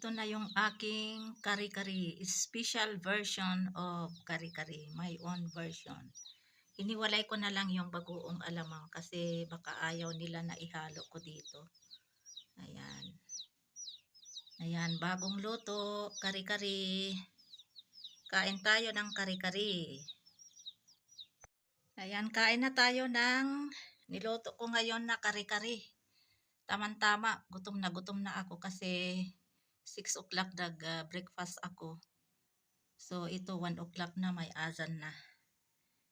ito na yung aking kari-kari, special version of kari-kari, my own version. Hiniwalay ko na lang yung bagoong alamang kasi baka ayaw nila na ihalo ko dito. Ayan. Ayan, bagong luto, kari-kari. Kain tayo ng kari-kari. Ayan, kain na tayo ng niluto ko ngayon na kari-kari. Tama-tama, gutom na ako kasi 6 o'clock breakfast ako. So ito 1 o'clock na, may azan na.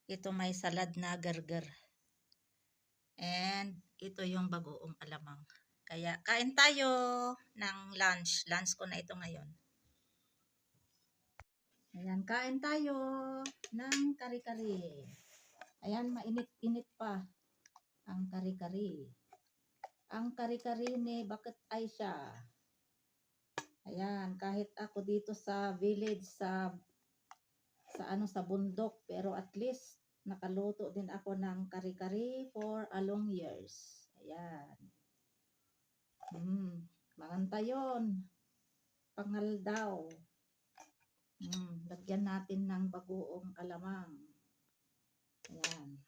Ito may salad na gargar. And ito yung bagoong alamang. Kaya kain tayo ng lunch. Lunch ko na ito ngayon. Ayan, kain tayo ng kari-kari. Ayan, mainit-init pa ang kari-kari. Ang kari-kari ni Bakit Aisha. Ayan, kahit ako dito sa village, sa bundok, pero at least nakaluto din ako ng kari-kari for a long years. Ayan. Maganda yun. Pangal daw. Lagyan natin ng bagoong alamang. Ayan.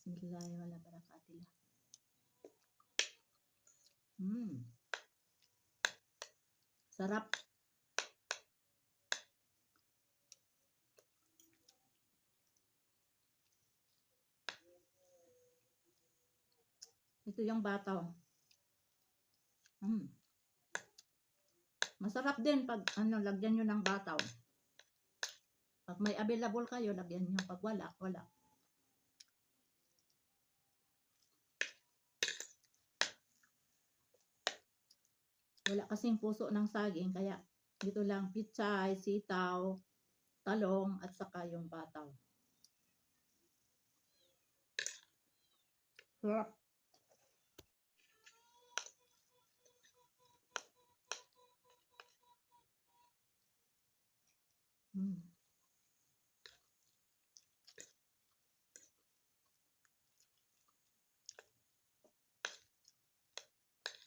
Bismillahirrahmanirrahim. Sarap. Ito yung bataw. Masarap din pag lagyan nyo ng bataw. Pag may available kayo, lagyan nyo. Pag wala, wala. Wala kasing puso ng saging, kaya dito lang pitsay, sitaw, talong, at saka yung bataw. Sarap.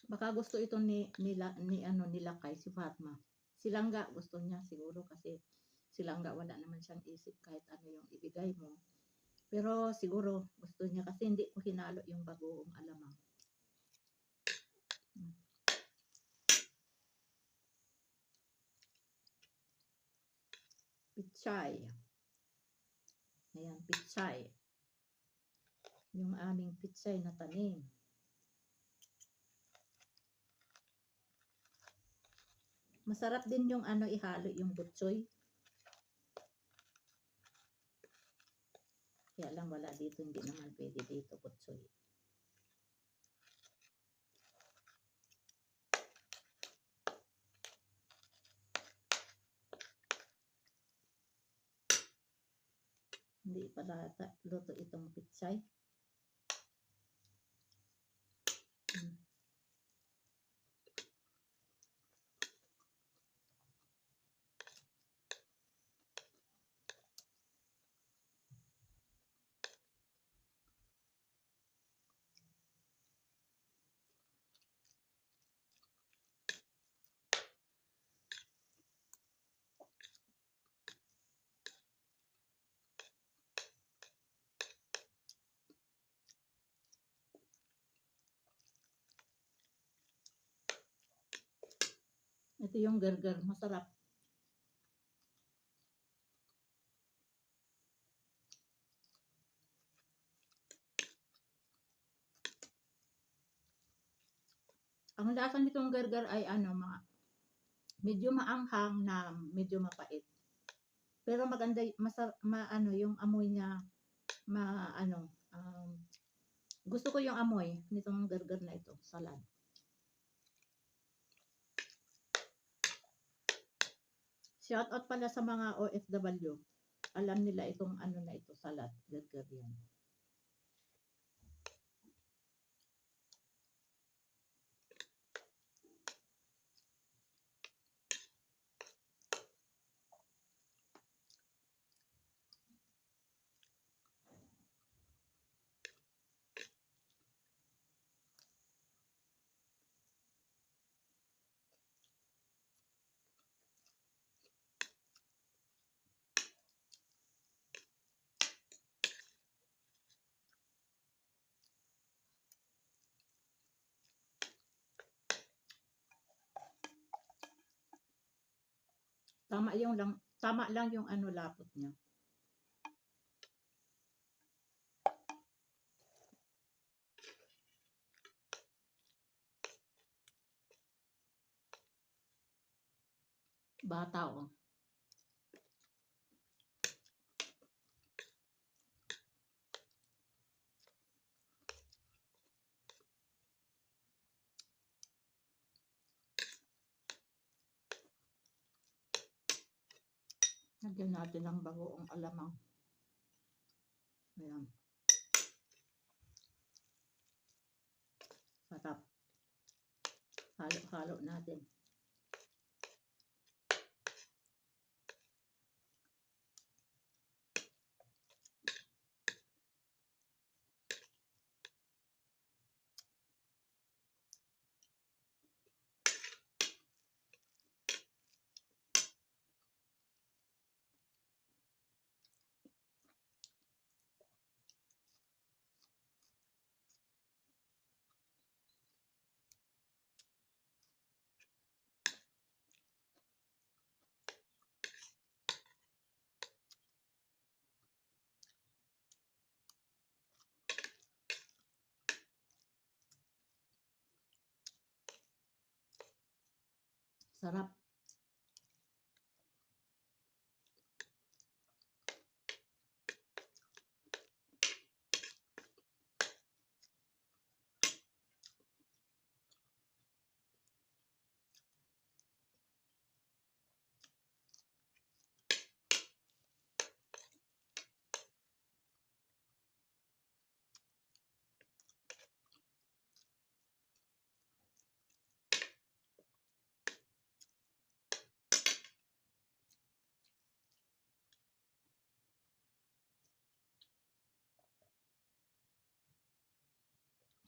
Baka gusto ito nila kay si Fatma. Silangga gusto niya siguro kasi silangga wala naman siyang isip kahit ano yung ibigay mo. Pero siguro gusto niya kasi hindi ko hinalo yung bagoong alamang. Pitsay. Ayan, pitsay. Yung aming pitsay na tanim. Masarap din yung ihalo yung butsoy. Kaya lang wala dito, hindi naman pwede dito butsoy. Hindi pala luto itong pitsay. Ito yung gargar, masarap. Ang lasa nitong gargar ay medyo maanghang na medyo mapait. Pero maganda, yung amoy niya, gusto ko yung amoy nitong gargar na ito, salad. Shout out pala sa mga OFW. Alam nila itong na ito, salad, gargar yan. Tama lang yung ano lapot niya. Bata oh. Lagyan natin ng bagoong alamang. Ayan. Sarap. Halo-halo natin. Sarap.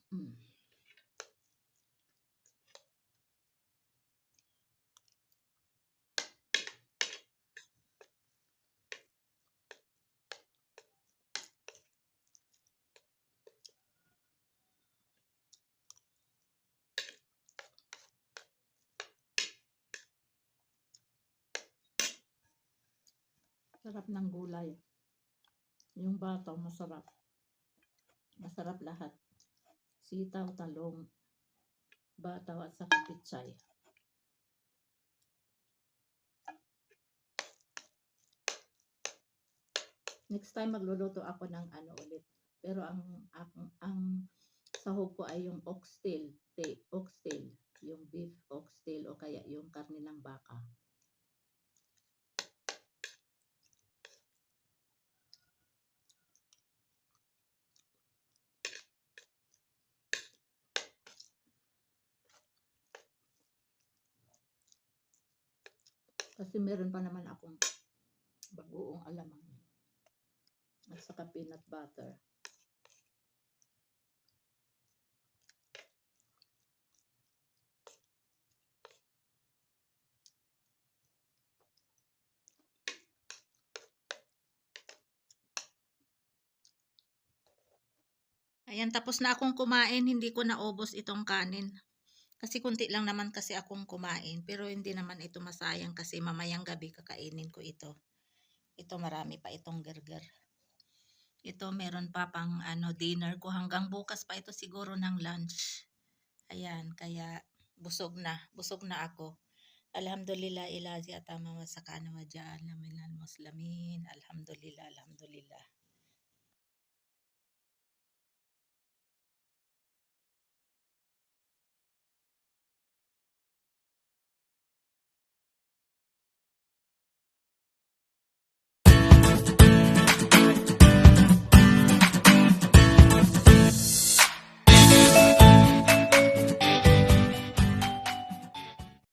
Mm. Sarap ng gulay. Yung bataw masarap. Masarap lahat. Sitaw, talong, bataw at saka pitsay. Next time magluluto ako ng ano ulit. Pero ang sahog ko ay yung oxtail, yung beef oxtail o kaya yung karne ng baka. Kasi meron pa naman akong bagoong alamang at saka peanut butter. Ayan, tapos na akong kumain, hindi ko naubos itong kanin. Kasi kunti lang naman kasi akong kumain, pero hindi naman ito masayang kasi mamayang gabi kakainin ko ito. Ito marami pa itong burger. Ito meron pa pang ano dinner ko hanggang bukas pa ito siguro ng lunch. Ayan, kaya busog na ako. Alhamdulillah ilazi atama wa sakana wa ja'alna minal muslimin. Alhamdulillah, alhamdulillah.